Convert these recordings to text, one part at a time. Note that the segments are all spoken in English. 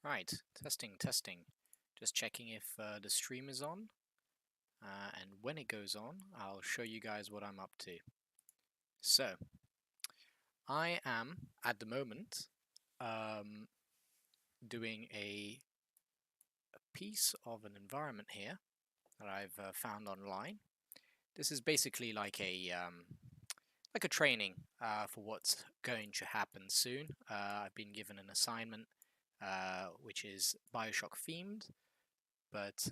Right, testing. Just checking if the stream is on. And when it goes on, I'll show you guys what I'm up to. So, I am, at the moment, um, doing a piece of an environment here that I've found online. This is basically like a training for what's going to happen soon. I've been given an assignment which is Bioshock themed, but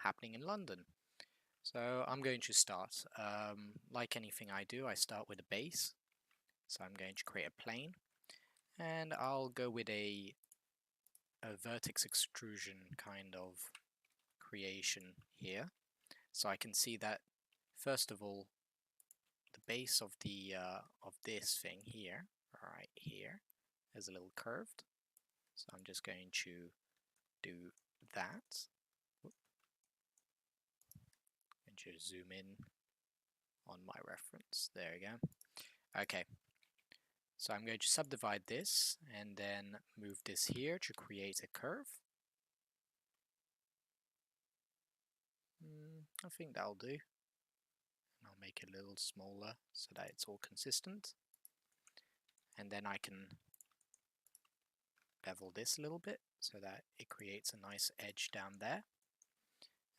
happening in London. So I'm going to start. Like anything I do, I start with a base. So I'm going to create a plane, and I'll go with a vertex extrusion kind of creation here. So I can see that first of all, the base of this thing here, right here, is a little curved. So I'm just going to do that. And just zoom in on my reference. There we go. Okay. So I'm going to subdivide this and then move this here to create a curve. I think that'll do. And I'll make it a little smaller so that it's all consistent. And then I can bevel this a little bit so that it creates a nice edge down there.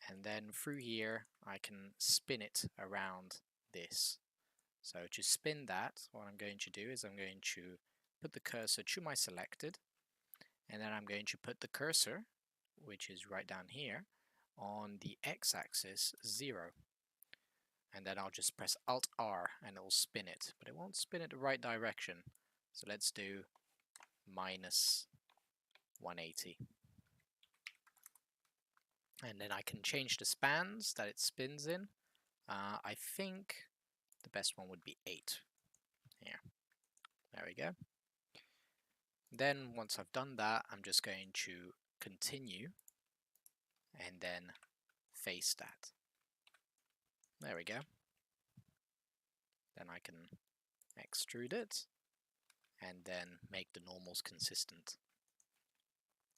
And then through here, I can spin it around this. So to spin that, what I'm going to do is I'm going to put the cursor to my selected, and then I'm going to put the cursor, which is right down here, on the x-axis 0. And then I'll just press Alt-R and it'll spin it, but it won't spin it the right direction. So let's do minus 180. And then I can change the spans that it spins in. I think the best one would be 8. Here. There we go. Then once I've done that, I'm just going to continue and then face that. There we go. Then I can extrude it and then make the normals consistent.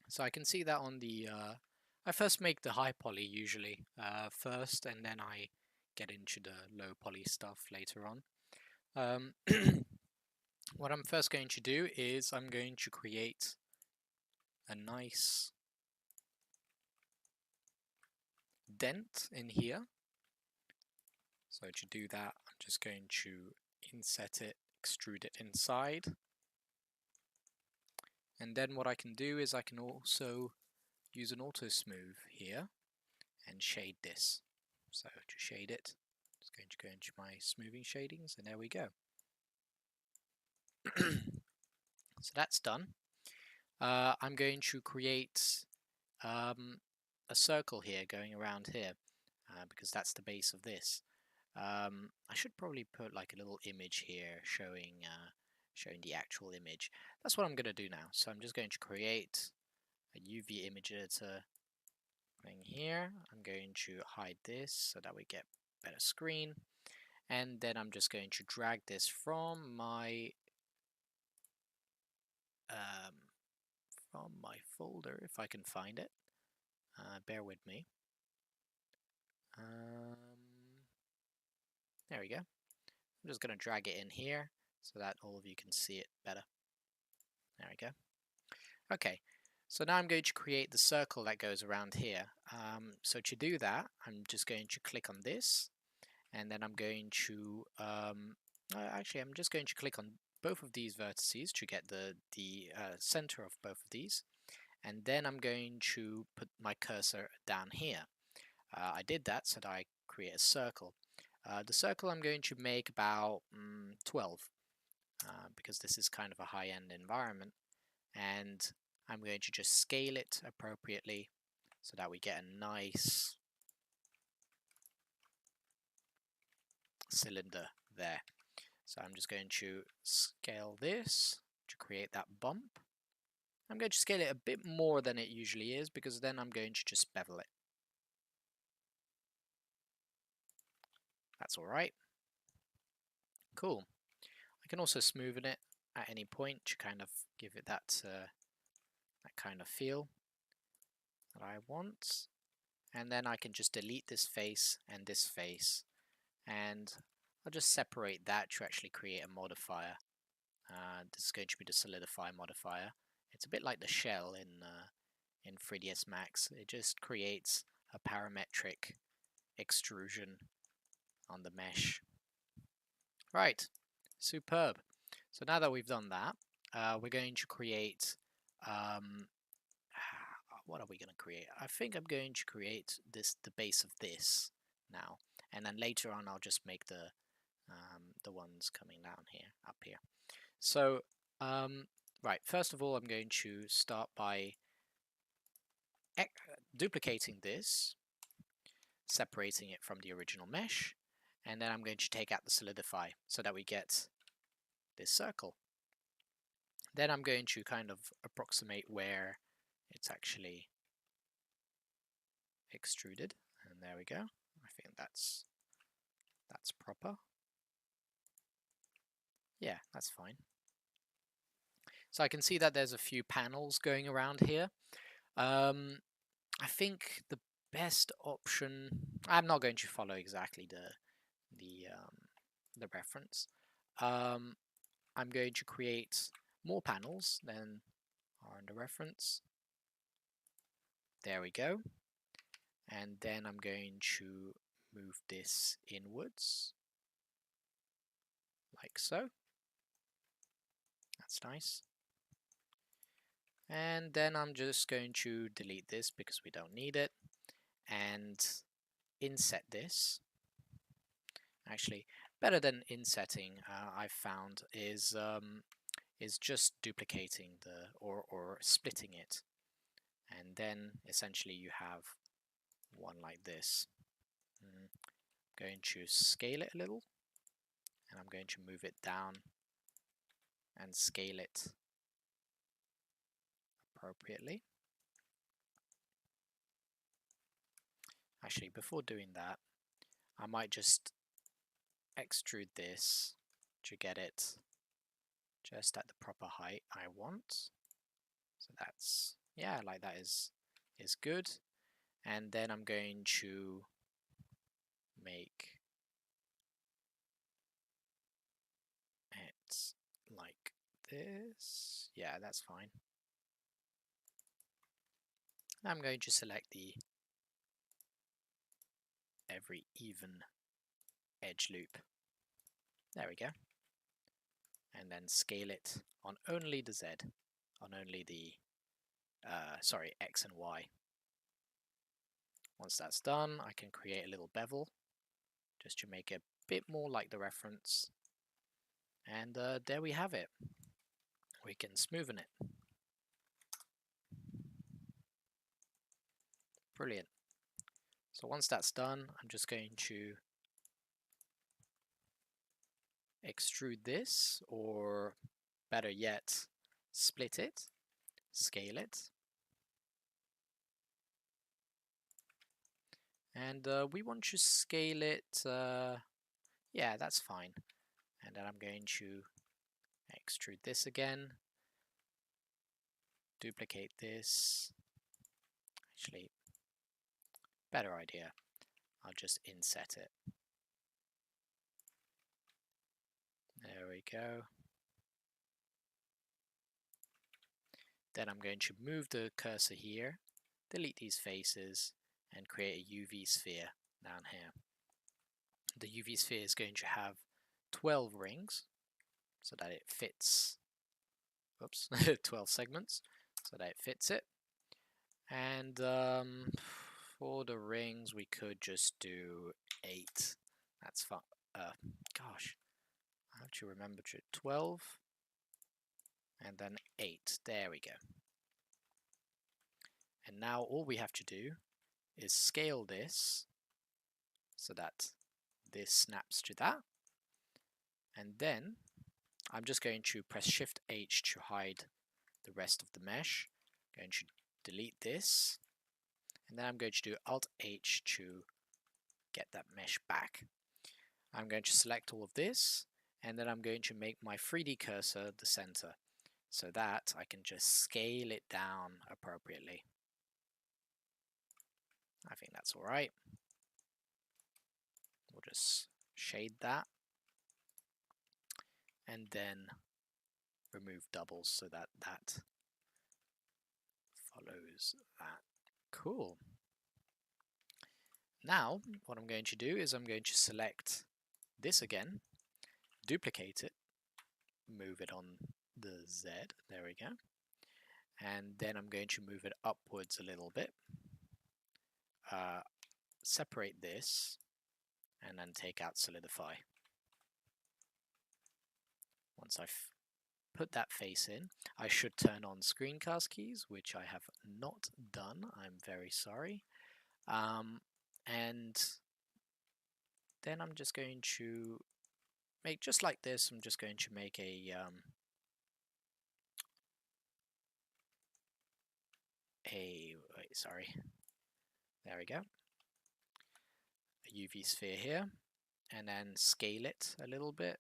So I can see that on the I first make the high poly usually first, and then I get into the low poly stuff later on. What I'm first going to do is I'm going to create a nice dent in here. So to do that, I'm just going to inset it, extrude it inside. And then what I can do is I can also use an auto smooth here and shade this. So to shade it, I'm just going to go into my smoothing shadings, and there we go. So that's done. I'm going to create a circle here going around here because that's the base of this. I should probably put like a little image here showing the actual image. That's what I'm going to do now. So I'm just going to create a UV image editor thing here. I'm going to hide this so that we get better screen. And then I'm just going to drag this from my folder if I can find it. Bear with me. There we go. I'm just going to drag it in here so that all of you can see it better. There we go. Okay, so now I'm going to create the circle that goes around here. So to do that, I'm just going to click on this, and then I'm going to actually I'm just going to click on both of these vertices to get the center of both of these, and then I'm going to put my cursor down here. I did that so that I create a circle. The circle I'm going to make about 12 because this is kind of a high-end environment, and I'm going to just scale it appropriately so that we get a nice cylinder there. So I'm just going to scale this to create that bump. I'm going to scale it a bit more than it usually is because then I'm going to just bevel it. That's alright. Cool. I can also smoothen it at any point to kind of give it that that kind of feel that I want. And then I can just delete this face and this face, and I'll just separate that to actually create a modifier. This is going to be the solidify modifier. It's a bit like the shell in 3ds Max. It just creates a parametric extrusion on the mesh. Right, superb. So now that we've done that, we're going to create what are we going to create? I think I'm going to create the base of this now, and then later on I'll just make the ones coming down here, up here. So right, first of all I'm going to start by duplicating this, separating it from the original mesh, and then I'm going to take out the solidify so that we get this circle. Then I'm going to kind of approximate where it's actually extruded, and there we go. I think that's proper. Yeah, that's fine. So I can see that there's a few panels going around here. I think the best option, I'm not going to follow exactly the reference. I'm going to create more panels than are in the reference. There we go. And then I'm going to move this inwards, like so. That's nice. And then I'm just going to delete this because we don't need it, and inset this. Actually, better than insetting, I've found is just duplicating or splitting it, and then essentially you have one like this. I'm going to scale it a little, and I'm going to move it down and scale it appropriately. Actually, before doing that, I might just extrude this to get it just at the proper height I want. So that's, yeah, like that is good. And then I'm going to make it like this. Yeah, that's fine. I'm going to select the every even edge loop. There we go. And then scale it on only the Z, on only the X and Y. Once that's done, I can create a little bevel just to make it a bit more like the reference. And there we have it. We can smoothen it. Brilliant. So once that's done, I'm just going to extrude this, or better yet, split it, scale it. And we want to scale it, yeah, that's fine. And then I'm going to extrude this again, duplicate this. Actually, better idea, I'll just inset it. There we go. Then I'm going to move the cursor here, delete these faces, and create a UV sphere down here. The UV sphere is going to have 12 rings so that it fits, oops, 12 segments so that it fits it. And for the rings we could just do 8. That's fine. Gosh, I have to remember to 12 and then 8. There we go. And now all we have to do is scale this so that this snaps to that. And then I'm just going to press Shift H to hide the rest of the mesh. I'm going to delete this. And then I'm going to do Alt H to get that mesh back. I'm going to select all of this, and then I'm going to make my 3D cursor the center. so that I can just scale it down appropriately. I think that's all right. We'll just shade that and then remove doubles so that that follows that. Cool. Now what I'm going to do is I'm going to select this again, duplicate it, move it on the Z, there we go, and then I'm going to move it upwards a little bit, separate this, and then take out solidify. Once I've put that face in, I should turn on screencast keys, which I have not done. I'm very sorry. And then I'm just going to make, just like this, I'm just going to make a wait, sorry, there we go, a UV sphere here, and then scale it a little bit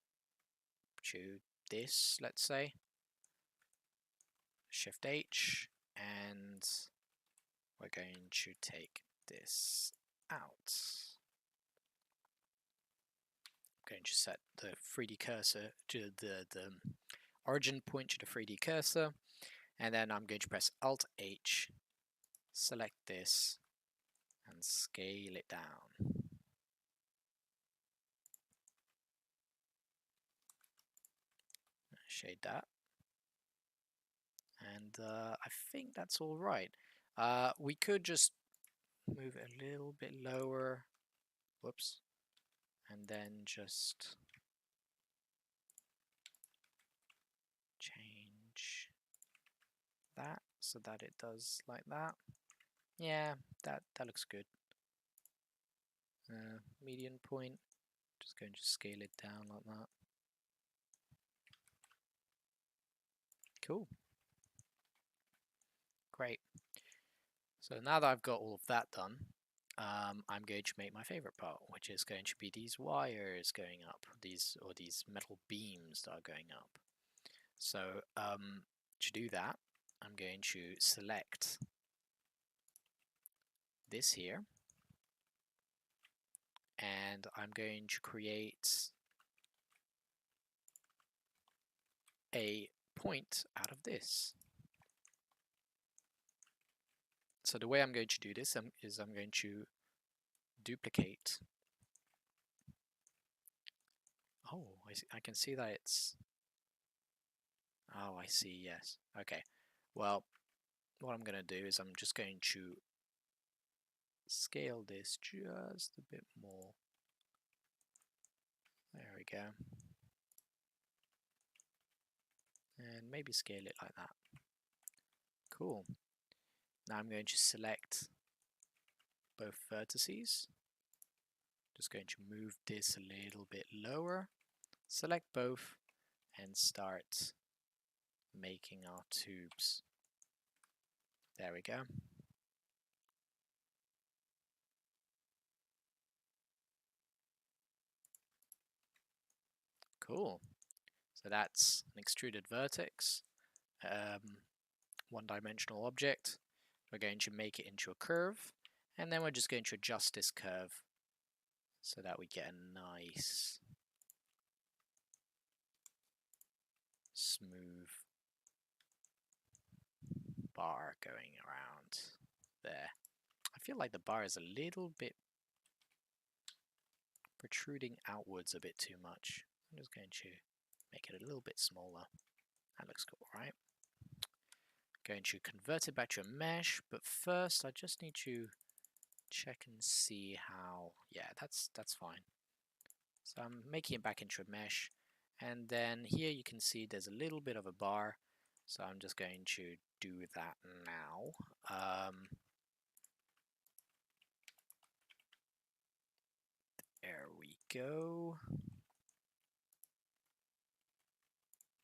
to this, let's say, Shift H, and we're going to take this out. I'm going to set the 3D cursor to the origin point to the 3D cursor, and then I'm going to press Alt H, select this, and scale it down. Shade that, and I think that's all right. We could just move it a little bit lower, whoops, and then just change that so that it does like that. Yeah, that looks good. Median point, just going to scale it down like that. Cool. Great. So now that I've got all of that done, I'm going to make my favorite part, which is going to be these wires going up, these metal beams that are going up. So to do that, I'm going to select this here, and I'm going to create a point out of this. So the way I'm going to do this is I'm going to duplicate. Oh, I can see that it's... Oh, I see, yes. Okay. Well, what I'm going to do is I'm just going to scale this just a bit more. There we go. And maybe scale it like that. Cool. Now I'm going to select both vertices. Just going to move this a little bit lower. Select both and start making our tubes. There we go. Cool. So that's an extruded vertex, one-dimensional object. We're going to make it into a curve, and then we're just going to adjust this curve so that we get a nice smooth bar going around there. I feel like the bar is a little bit protruding outwards a bit too much. I'm just going to make it a little bit smaller. That looks cool, right? Going to convert it back to a mesh, but first I just need to check and see how... Yeah, that's fine. So I'm making it back into a mesh, and then here you can see there's a little bit of a bar, so I'm just going to do that now. There we go.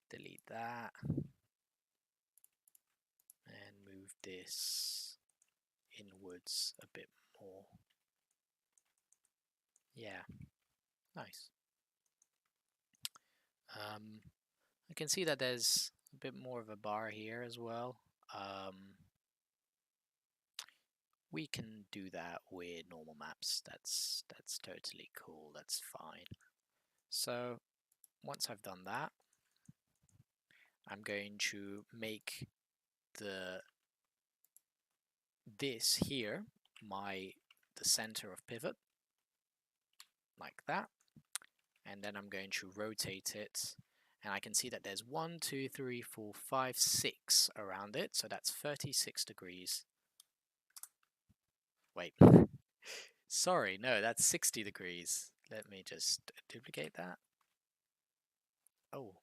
Delete that. And move this inwards a bit more. Yeah, nice. I can see that there's a bit more of a bar here as well. We can do that with normal maps. That's totally cool. That's fine. So once I've done that, I'm going to make this here the center of pivot, like that, and then I'm going to rotate it, and I can see that there's 1, 2, 3, 4, 5, 6 around it, so that's 36 degrees. Wait, sorry, no, that's 60 degrees. Let me just duplicate that. Oh,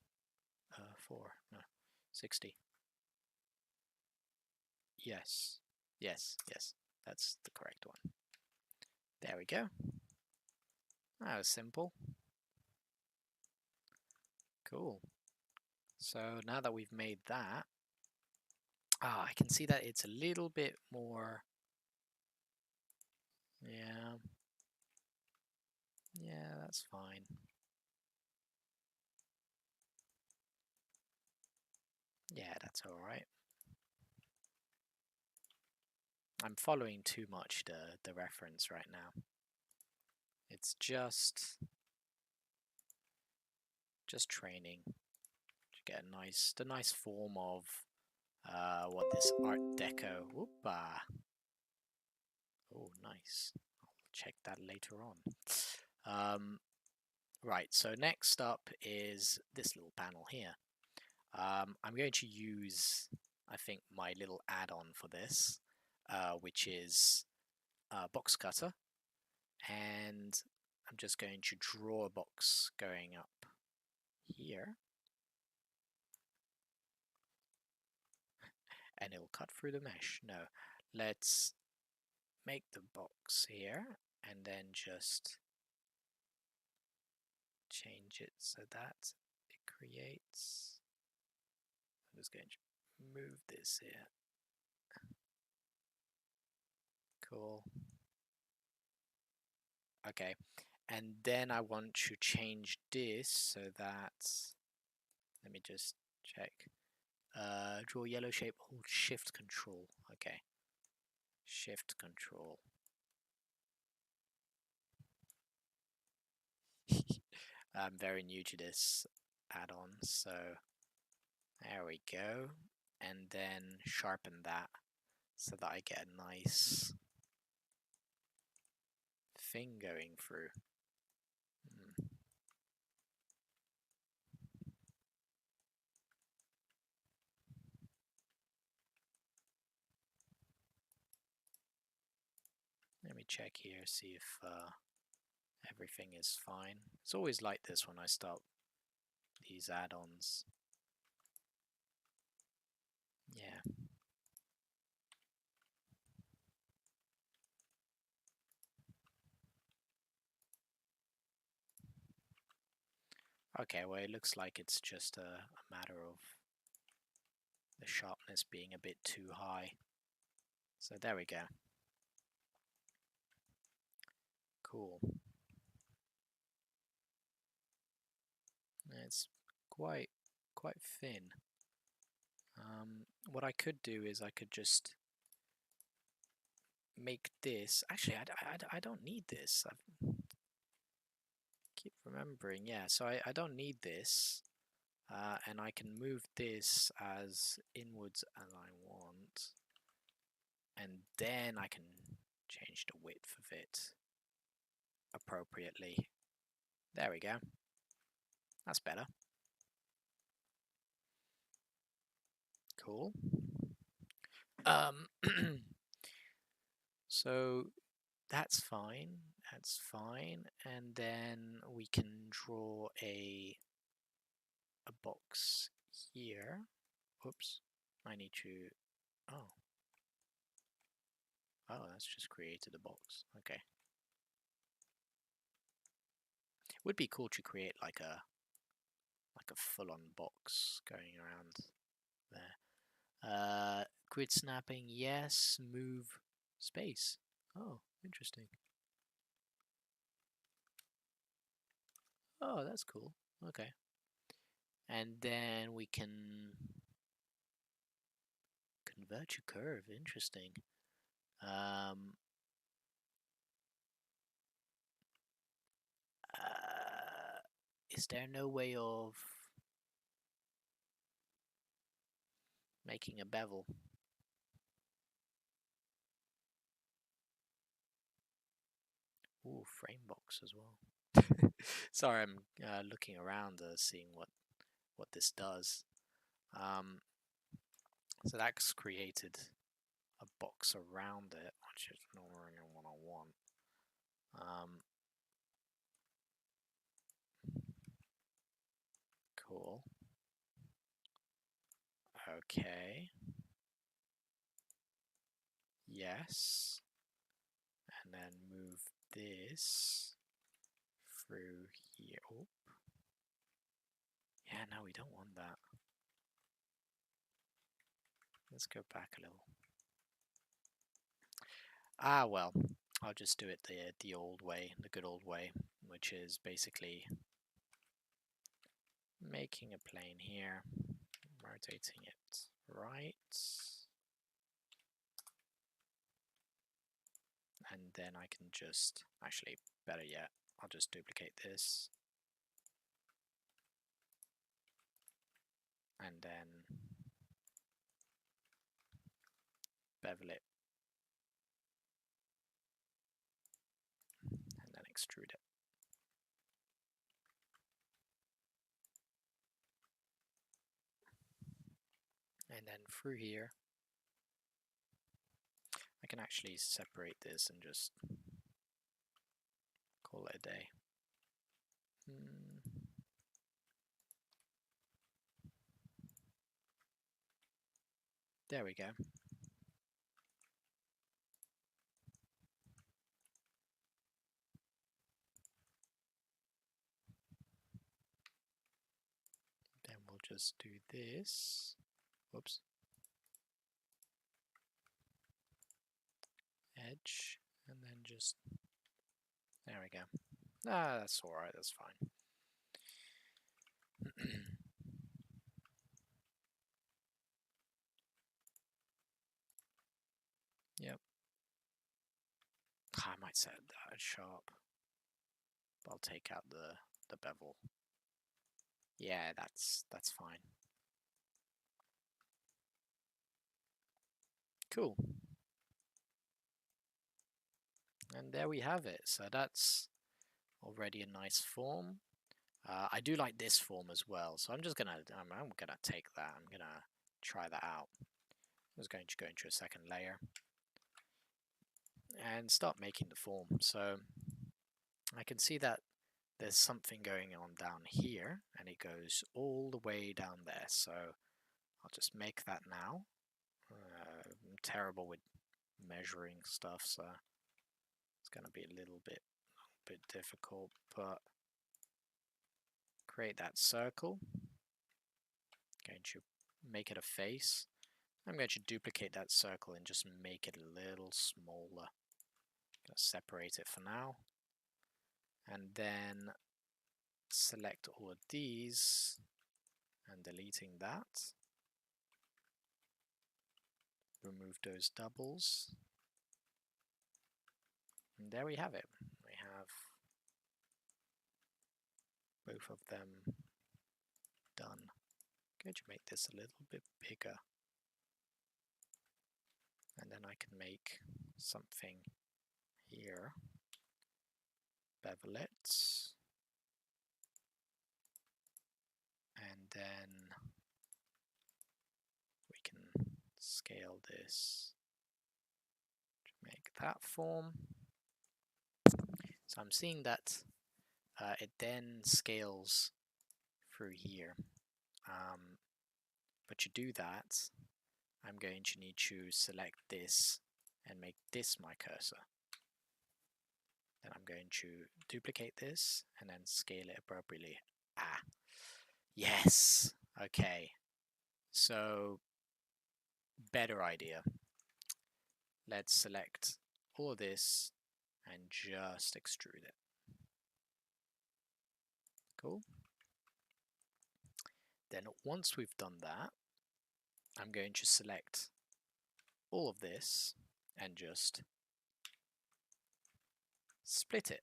4, no, 60. Yes, yes, yes, that's the correct one. There we go. That was simple. Cool. So now that we've made that, I can see that it's a little bit more, yeah, that's fine. Yeah, that's alright. I'm following too much the reference right now. It's just training to get the nice form of what this Art Deco. Whoopa. Oh, nice. I'll check that later on. Right, so next up is this little panel here. I'm going to use, I think, my little add-on for this, which is box cutter, and I'm just going to draw a box going up here, and it'll cut through the mesh. No, let's make the box here, and then just change it so that it creates. I'm just going to move this here. Cool. Okay, and then I want to change this so that, let me just check, draw yellow shape, hold shift control. Okay, shift control. I'm very new to this add-on, so there we go, and then sharpen that so that I get a nice thing going through. Let me check here, see if everything is fine. It's always like this when I start these add-ons. Yeah. Okay, well, it looks like it's just a matter of the sharpness being a bit too high. So there we go. Cool. It's quite thin. What I could do is I could just make this. Actually, I don't need this. I keep remembering. Yeah, so I don't need this. And I can move this as inwards as I want. And then I can change the width of it appropriately. There we go. That's better. Cool. So that's fine. That's fine. And then we can draw a box here. Oops. I need to. Oh. Oh, that's just created a box. Okay. It would be cool to create like a full-on box going around there. Grid snapping, yes. Move space. Oh, interesting. Oh, that's cool. Okay. And then we can convert your curve. Interesting. Is there no way of making a bevel? Ooh, frame box as well. Sorry, I'm looking around, seeing what this does. So that's created a box around it, which is not really what I want. Cool. Okay. Yes. And then move this through here. Oh. Yeah, no, we don't want that. Let's go back a little. Ah, well, I'll just do it the old way, the good old way, which is basically making a plane here, rotating it right, and then I can just, actually, better yet, I'll just duplicate this, and then bevel it, and then extrude it. And then through here, I can actually separate this and just call it a day. There we go. Then we'll just do this. Whoops. Edge, and then just, there we go. Ah, that's alright, that's fine. Yep. I might set that as sharp. But I'll take out the bevel. Yeah, that's fine. Cool. And there we have it. So that's already a nice form. I do like this form as well, so I'm gonna take that. I'm gonna try that out. I'm just going to go into a second layer and start making the form. So I can see that there's something going on down here, and it goes all the way down there. So I'll just make that now. I'm terrible with measuring stuff, so it's gonna be a little bit difficult, but create that circle. Going to make it a face. I'm going to duplicate that circle and just make it a little smaller. Gonna separate it for now, and then select all of these and deleting that. Remove those doubles, and there we have it. We have both of them done. I'm going to make this a little bit bigger, and then I can make something here. Bevel it, and then we can scale this to make that form. So I'm seeing that it then scales through here. But to do that, I'm going to need to select this and make this my cursor. Then I'm going to duplicate this and then scale it appropriately. Ah, yes. Okay. So, better idea. Let's select all of this and just extrude it. Cool. Then once we've done that, I'm going to select all of this and just split it.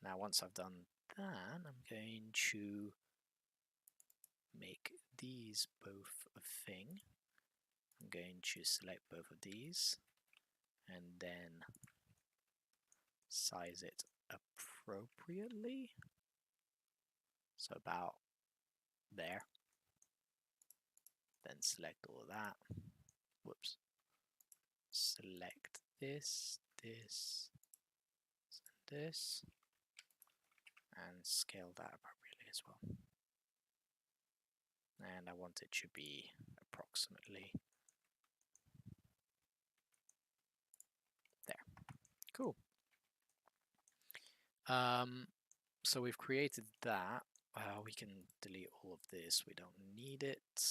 Now once I've done that, I'm going to make these both a thing. I'm going to select both of these and then size it appropriately. So about there. Then select all of that. Whoops. Select this, this, and this, and scale that appropriately as well. And I want it to be approximately there. Cool. So we've created that. We can delete all of this. We don't need it.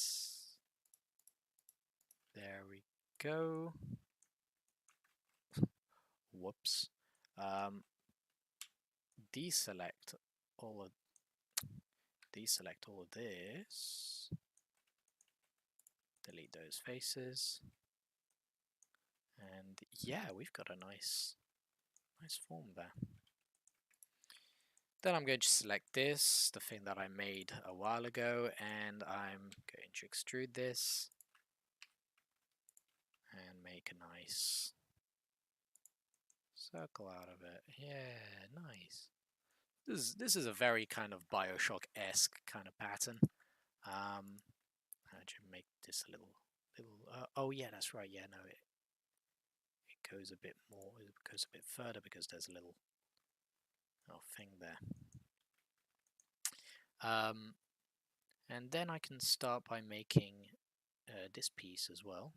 There we go. Whoops. Deselect all of this. Delete those faces. And yeah, we've got a nice form there. Then I'm going to select this, the thing that I made a while ago, and I'm going to extrude this and make a nice circle out of it. Yeah, nice. This is a very kind of Bioshock-esque kind of pattern. How do you make this a little? Oh yeah, that's right. Yeah, no, it goes a bit more. It goes a bit further because there's a little thing there. And then I can start by making this piece as well.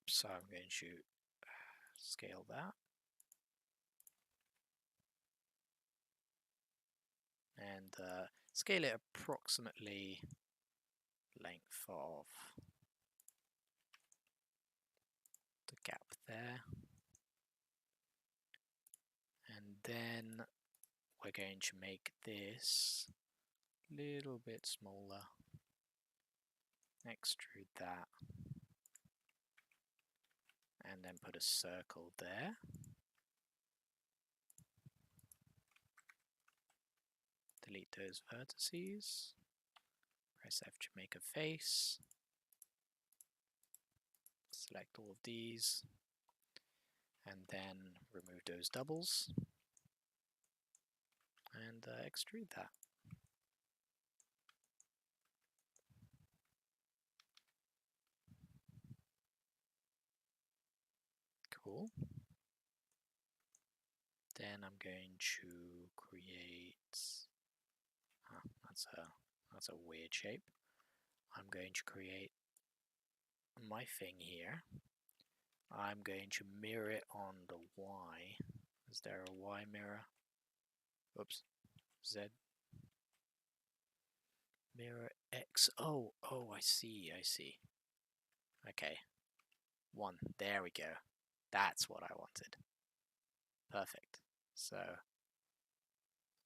So I'm going to scale that. And scale it approximately length of the gap there. And then we're going to make this a little bit smaller. Extrude that. And then put a circle there. Delete those vertices. Press F to make a face. Select all of these. And then remove those doubles. And extrude that. Cool. Then I'm going to create. That's a weird shape. I'm going to create my thing here. I'm going to mirror it on the Y. Is there a Y mirror? Oops. Z. Mirror X. Oh, I see. Okay. 1. There we go. That's what I wanted. Perfect. So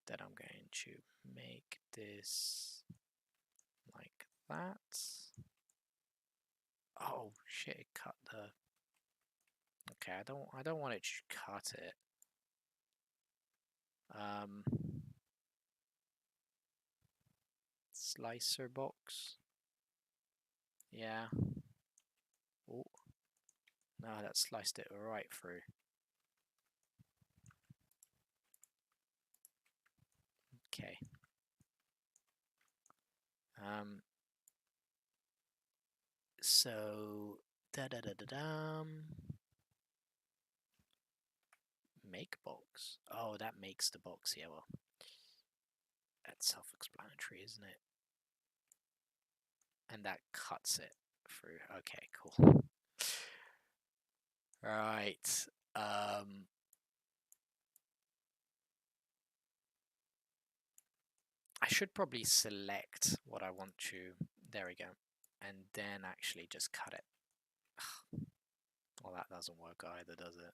then I'm going to make this like that. Oh shit, it cut the. Okay, I don't want it to cut it. Slicer box. Yeah. Oh. No, that sliced it right through. Okay. So make box. Oh, that makes the box. Yeah, well, that's self-explanatory, isn't it? And that cuts it through. Okay, cool. Right. I should probably select what I want to. There we go. And then actually just cut it. Well, that doesn't work either, does it?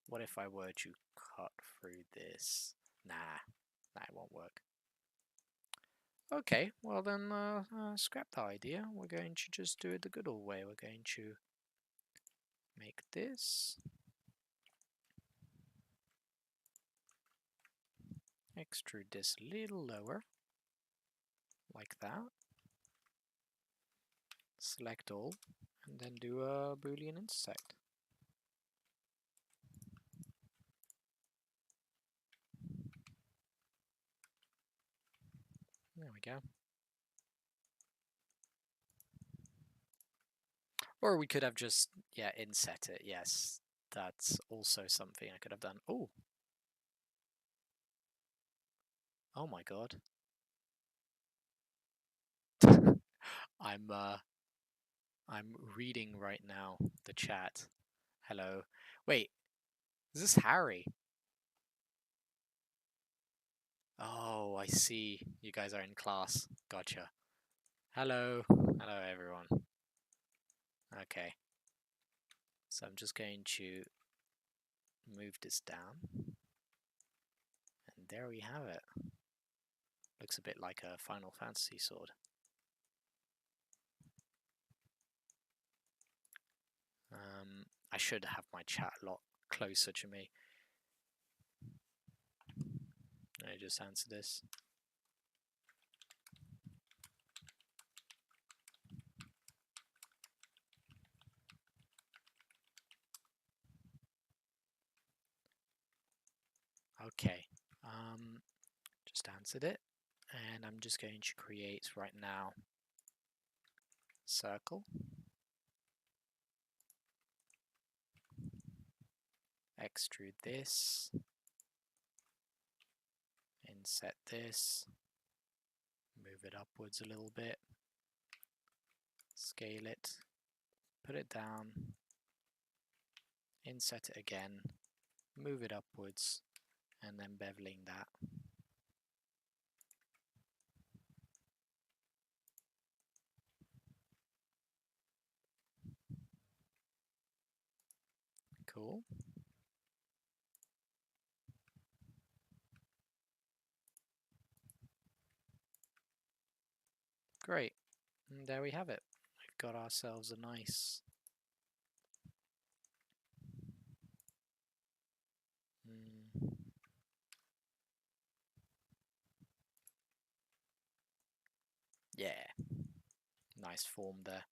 What if I were to cut through this. Nah, that won't work. Okay, well then scrap the idea. We're going to just do it the good old way. We're going to make this, extrude this a little lower, like that. Select all, and then do a Boolean intersect. There we go. Or we could have just, yeah, inset it. Yes, that's also something I could have done. Oh! Oh my god. I'm reading right now the chat. Hello. Wait, is this Harry? Oh, I see. You guys are in class. Gotcha. Hello. Hello, everyone. Okay. So I'm just going to move this down. And there we have it. Looks a bit like a Final Fantasy sword. I should have my chat a lot closer to me. I just answer this. Okay, just answered it, and I'm just going to create right now circle, extrude this, inset this, move it upwards a little bit, scale it, put it down, inset it again, move it upwards, and then beveling that. Cool. Great. And there we have it. We've got ourselves a nice yeah, nice form there.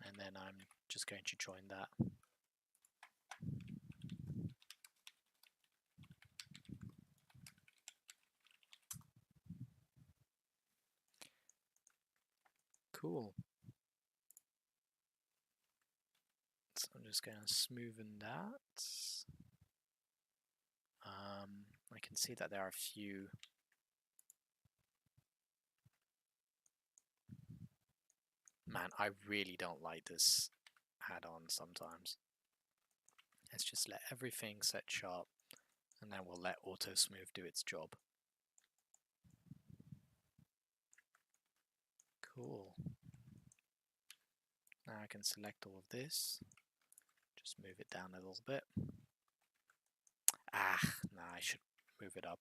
And then I'm just going to join that. Cool. So I'm just going to smoothen that. I can see that there are a few man, I really don't like this add-on sometimes. Let's just let everything set sharp, and then we'll let auto smooth do its job. Cool. Now I can select all of this, just move it down a little bit. No, I should move it up.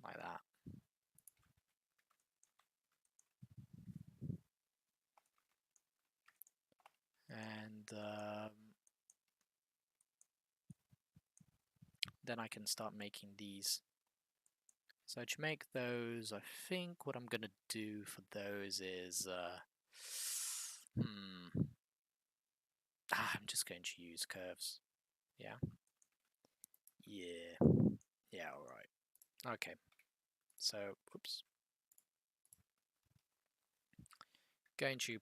Like that. And then I can start making these. So to make those, I think what I'm going to do for those is I'm just going to use curves. Yeah. Yeah, alright. Okay. So, oops. Going to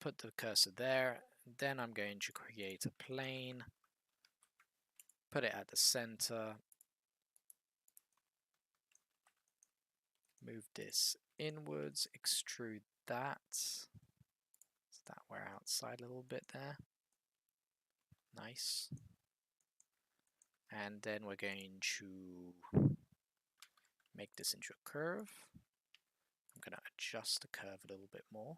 put the cursor there, then I'm going to create a plane, put it at the center, move this inwards, extrude that, so that we're outside a little bit there. Nice. And then we're going to make this into a curve. I'm going to adjust the curve a little bit more.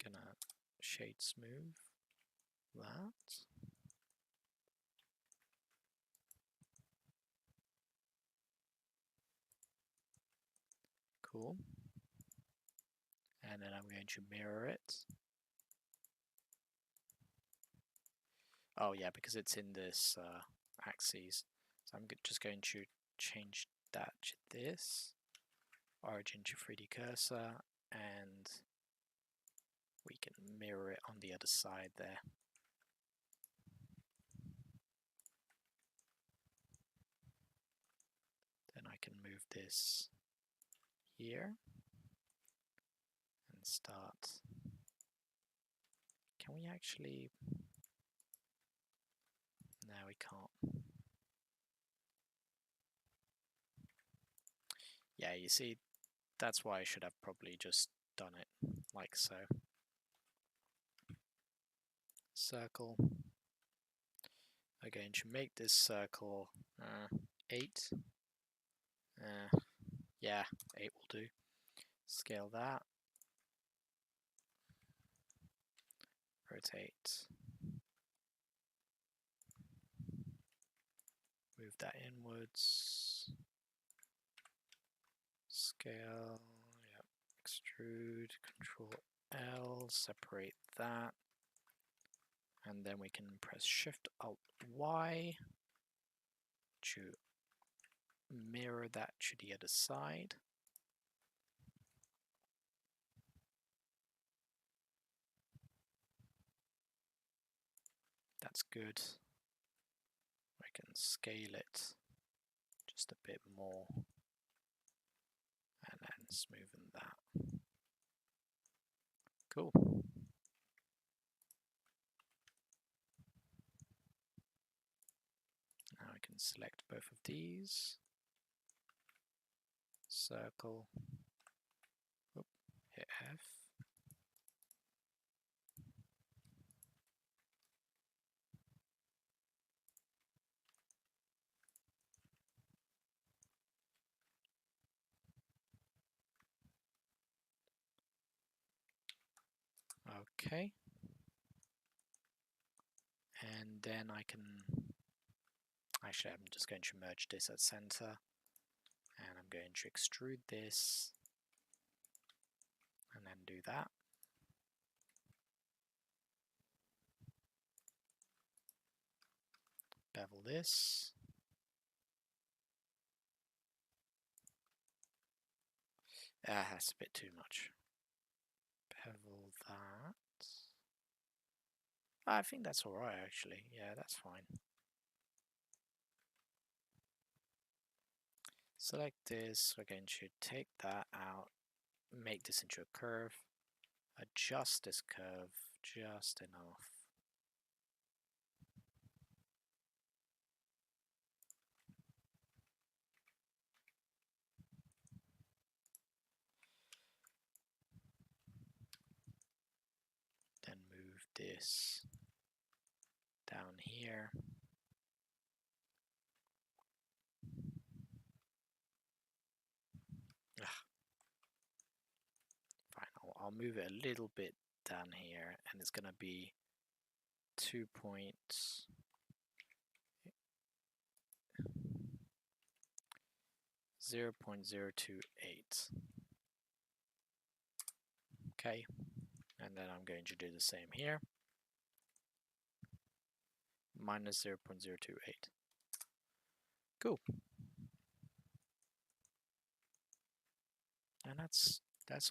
Gonna shade smooth that. Cool. And then I'm going to mirror it. Oh yeah, because it's in this axis. So I'm just going to change that to this. Origin to 3D cursor, and we can mirror it on the other side there. Then I can move this here and start. Can we actually? No, we can't. Yeah, you see, that's why I should have probably just done it like so. Circle. I'm going to make this circle 8. Yeah, 8 will do. Scale that. Rotate. Move that inwards. Scale. Yep. Extrude. Control L. Separate that. And then we can press Shift Alt Y to mirror that to the other side. That's good. I can scale it just a bit more and then smoothen that. Cool. Now I can select both of these. Circle. Oop, hit F. Okay. And then I can, actually I'm just going to merge this at center, and I'm going to extrude this and then do that. Bevel this. That's a bit too much. Bevel that. I think that's alright actually. Yeah, that's fine. Select this. We're going to take that out, make this into a curve, adjust this curve just enough. Then move this down here. Fine, I'll move it a little bit down here, and it's gonna be 0.028. Okay, and then I'm going to do the same here. Minus 0.028. Cool. And that's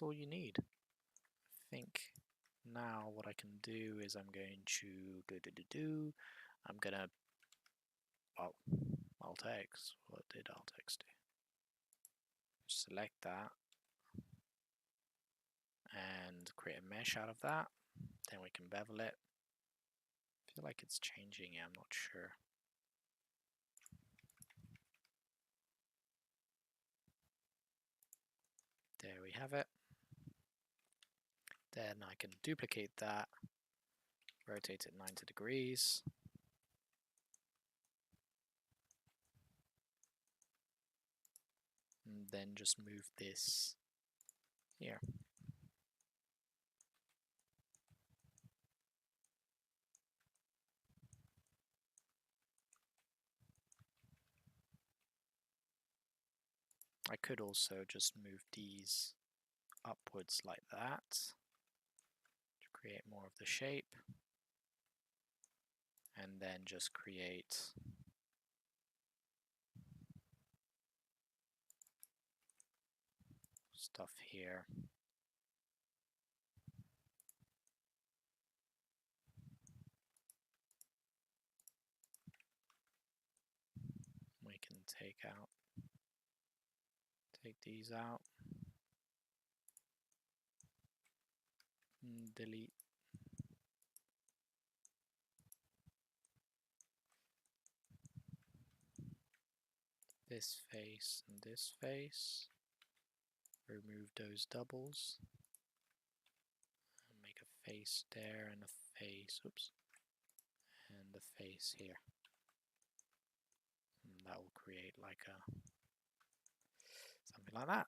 all you need. I think now what I can do is I'm going to I'm gonna Alt X. What did Alt X do? Select that and create a mesh out of that. Then we can bevel it. I feel like it's changing, I'm not sure. There we have it. Then I can duplicate that, rotate it 90 degrees. And then just move this here. I could also just move these upwards like that to create more of the shape, and then just create stuff here. We can take these out, and delete this face and this face, remove those doubles, and make a face there and a face, oops, and a face here. And that will create like a something like that.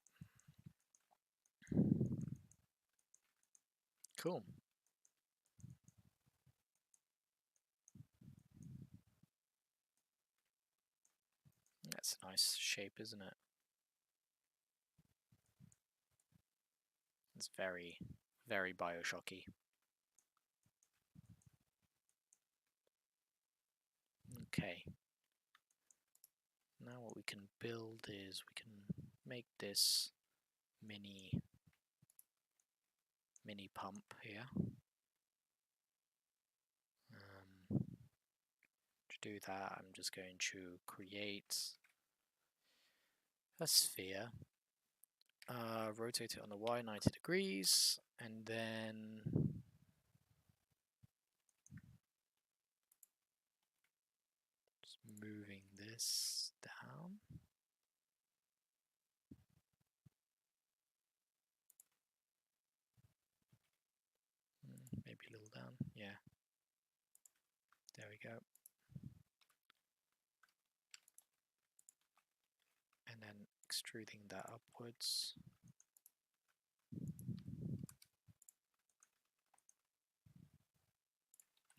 Cool. That's a nice shape, isn't it? It's very, very Bioshocky. Okay. Now what we can build is we can make this mini pump here. To do that, I'm just going to create a sphere, rotate it on the Y 90 degrees, and then just moving this down. Maybe a little down, yeah. There we go. And then extruding that upwards.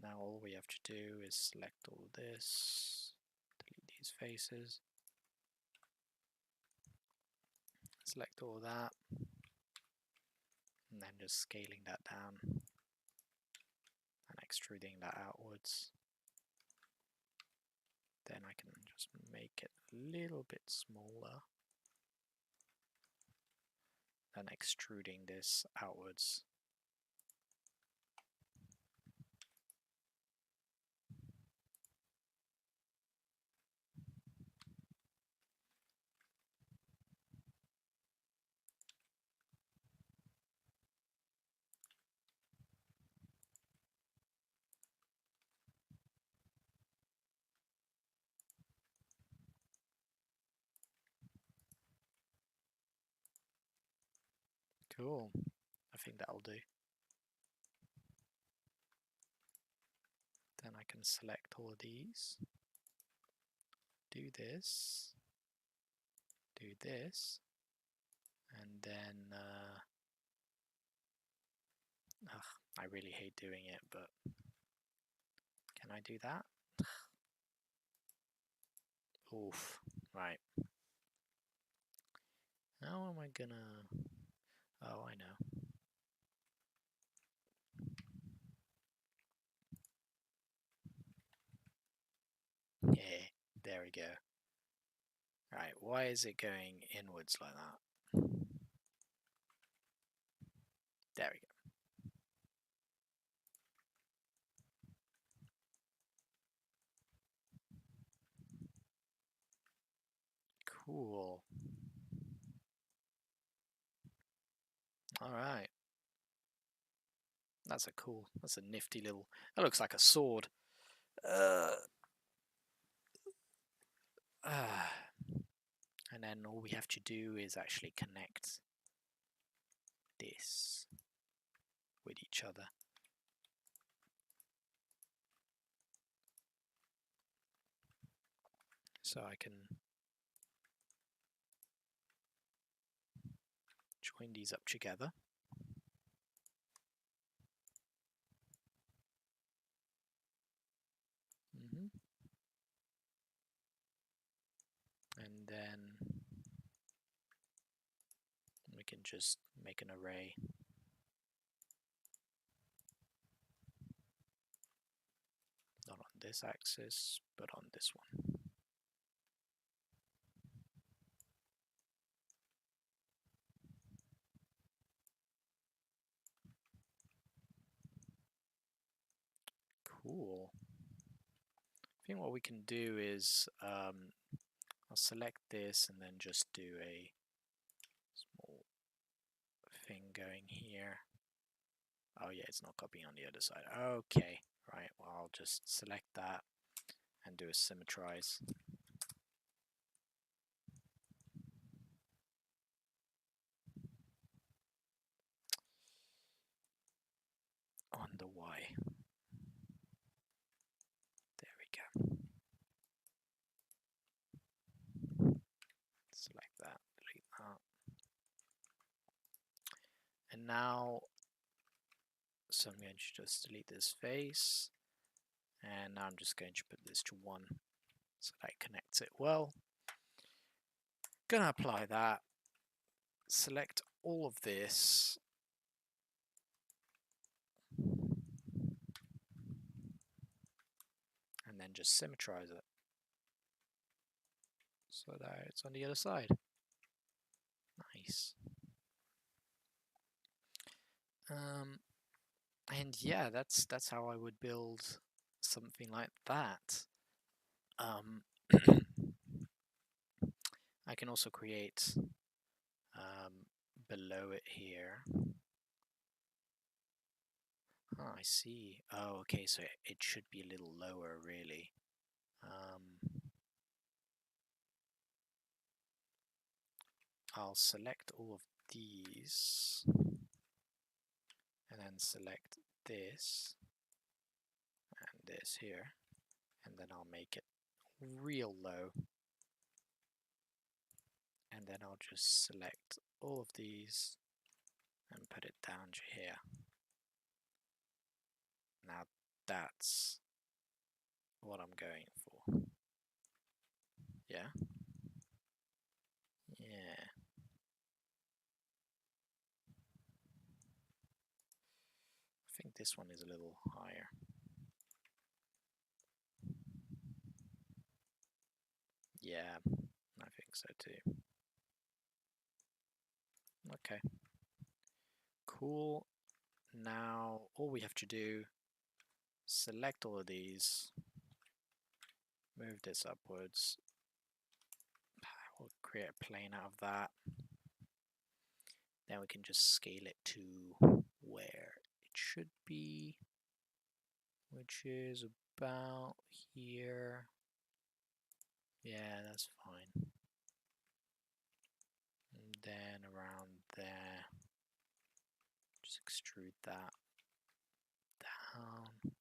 Now all we have to do is select all this, delete these faces, select all that, and then just scaling that down and extruding that outwards. Then I can just make it a little bit smaller and extruding this outwards. Cool. I think that'll do. Then I can select all of these, do this, and then I really hate doing it, but can I do that? Oof, right. How am I gonna... Oh, I know. Yeah, there we go. Right, why is it going inwards like that? There we go. Cool. Alright. That's a nifty little... That looks like a sword. And then all we have to do is actually connect this with each other. So I can join these up together. And then we can just make an array. Not on this axis, but on this one. Cool. I think what we can do is I'll select this and then just do a small thing going here. Oh yeah, it's not copying on the other side. Okay, right, well I'll just select that and do a symmetrize. On the Y. There we go. Select that, delete that. And now, so I'm going to just delete this face. And now I'm just going to put this to 1 so that it connects it well. Gonna apply that. Select all of this. And then just symmetrize it so that it's on the other side. Nice. And yeah, that's how I would build something like that. I can also create below it here. Oh, I see. Oh, okay, so it should be a little lower, really. I'll select all of these and then select this and this here, and then I'll make it real low, and then I'll just select all of these and put it down to here. Now that's what I'm going for. Yeah? Yeah. I think this one is a little higher. Yeah, I think so too. Okay. Cool. Now all we have to do, select all of these, move this upwards, we'll create a plane out of that. Then we can just scale it to where it should be, which is about here. Yeah, that's fine. And then around there, just extrude that down.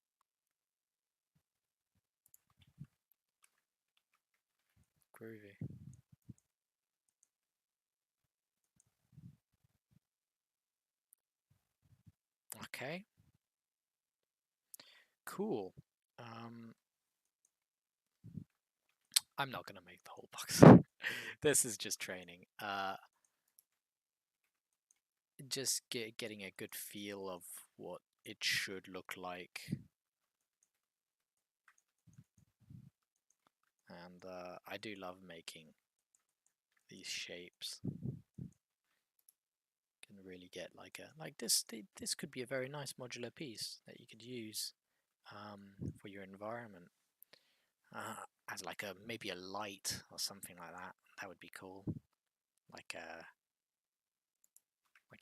Groovy. Okay. Cool. I'm not gonna make the whole box. This is just training. Just getting a good feel of what it should look like. And I do love making these shapes. Can really get like this. This could be a very nice modular piece that you could use for your environment as like maybe a light or something like that. That would be cool. Like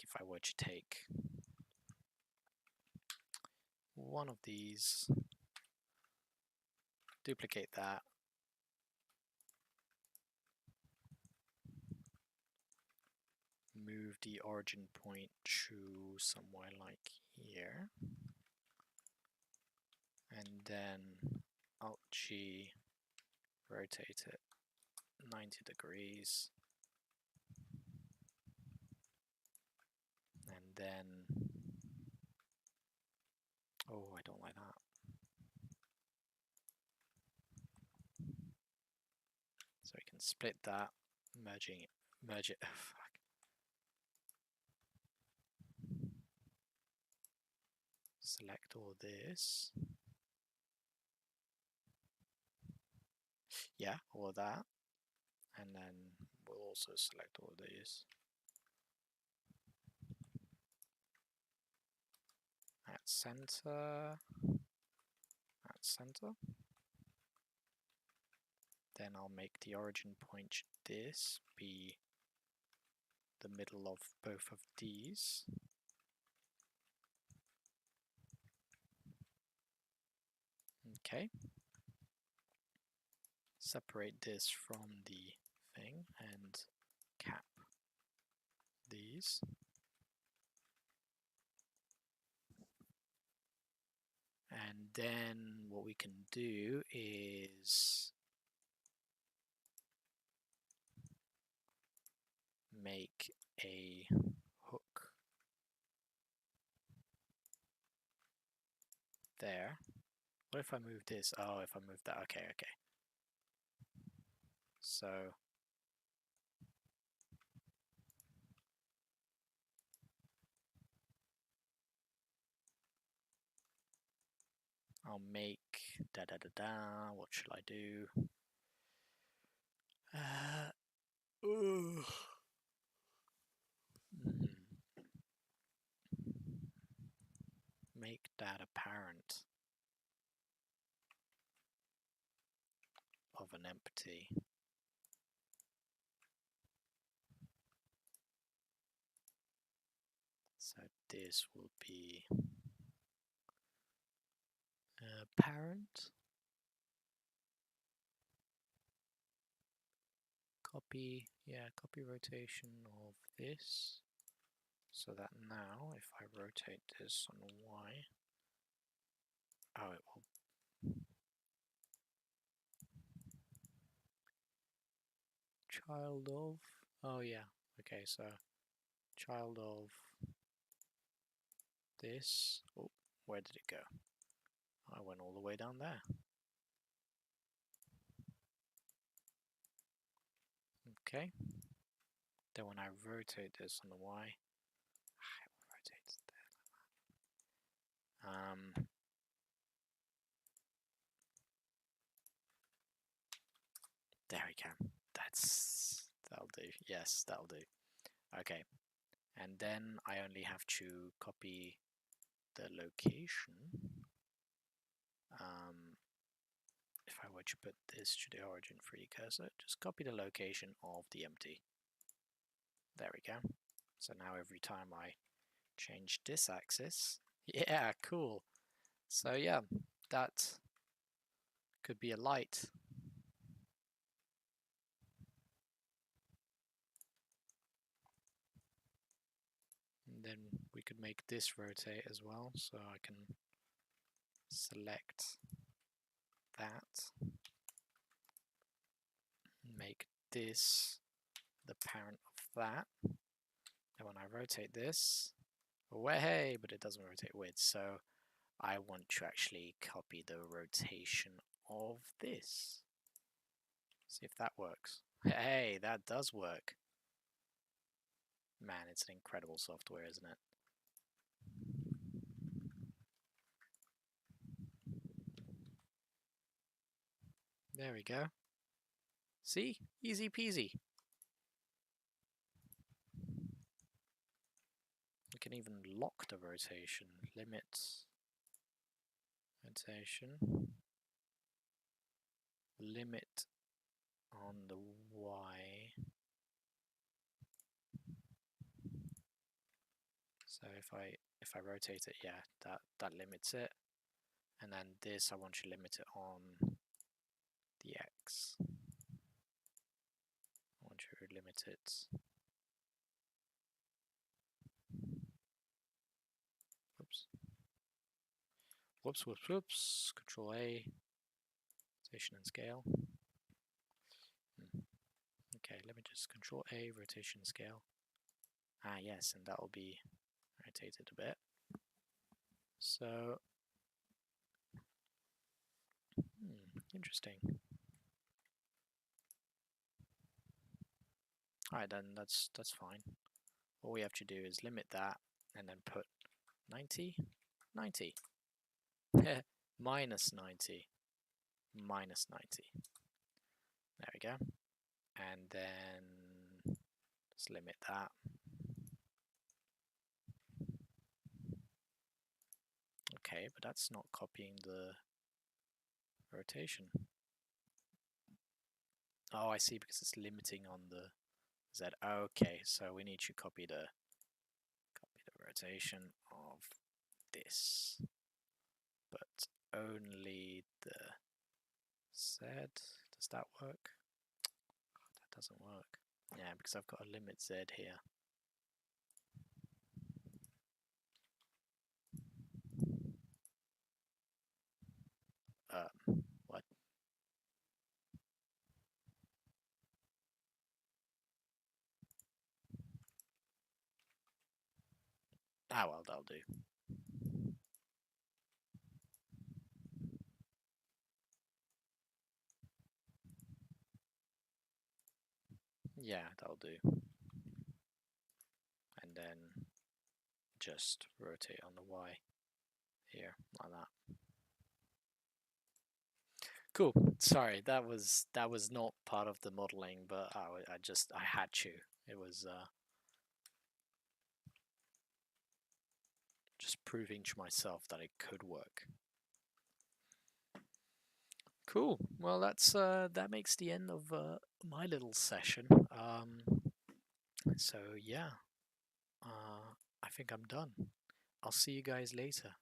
if I were to take one of these, duplicate that, move the origin point to somewhere like here, and then Alt G, rotate it 90 degrees, and then, oh, I don't like that. So we can split that, merge it, oh, fuck. Select all this. Yeah, all of that. And then we'll also select all of these. At center. At center. Then I'll make the origin point this be the middle of both of these. Okay. Separate this from the thing and cap these. And then what we can do is make a hook there. What if I move this? Oh, if I move that, okay. So I'll make what should I do? Make that apparent of an empty. So this will be parent. Copy, yeah, copy rotation of this. So that now, if I rotate this on the Y, oh, it will. Child of, oh yeah, okay, so child of this. Oh, where did it go? I went all the way down there. Okay. Then when I rotate this on the Y, it will rotate there. There we go. That'll do. Yes, that'll do. Okay. And then I only have to copy the location. If I were to put this to the origin 3D cursor, just copy the location of the empty. There we go. So now every time I change this axis, yeah, cool. So yeah, that could be a light. And then we could make this rotate as well, so I can select that, make this the parent of that, and when I rotate this, way, but it doesn't rotate with, so I want to actually copy the rotation of this. See if that works. Hey, that does work. Man, it's an incredible software, isn't it? There we go. See? Easy peasy. We can even lock the rotation. Limit rotation. Limit on the Y. So if I rotate it, yeah, that limits it. And then this I want to limit it on the X. I want to limit it. Oops. Whoops, whoops, whoops. Control A. Rotation and scale. Okay, let me just Control A, rotation and scale. Ah, yes, and that will be rotated a bit. So, interesting. Alright, then that's fine. All we have to do is limit that and then put 90, 90. Minus 90, minus 90. There we go. And then just limit that. Okay, but that's not copying the rotation. Oh, I see, because it's limiting on the Z. Okay, so we need to copy the rotation of this, but only the Z. Does that work? Oh, that doesn't work. Yeah, because I've got a limit Z here. What? Ah, well, that'll do. Yeah, that'll do. And then just rotate on the Y here, like that. Cool. Sorry, that was not part of the modeling, but I had to. It was just proving to myself that it could work. Cool. Well, that makes the end of my little session. So yeah, I think I'm done. I'll see you guys later.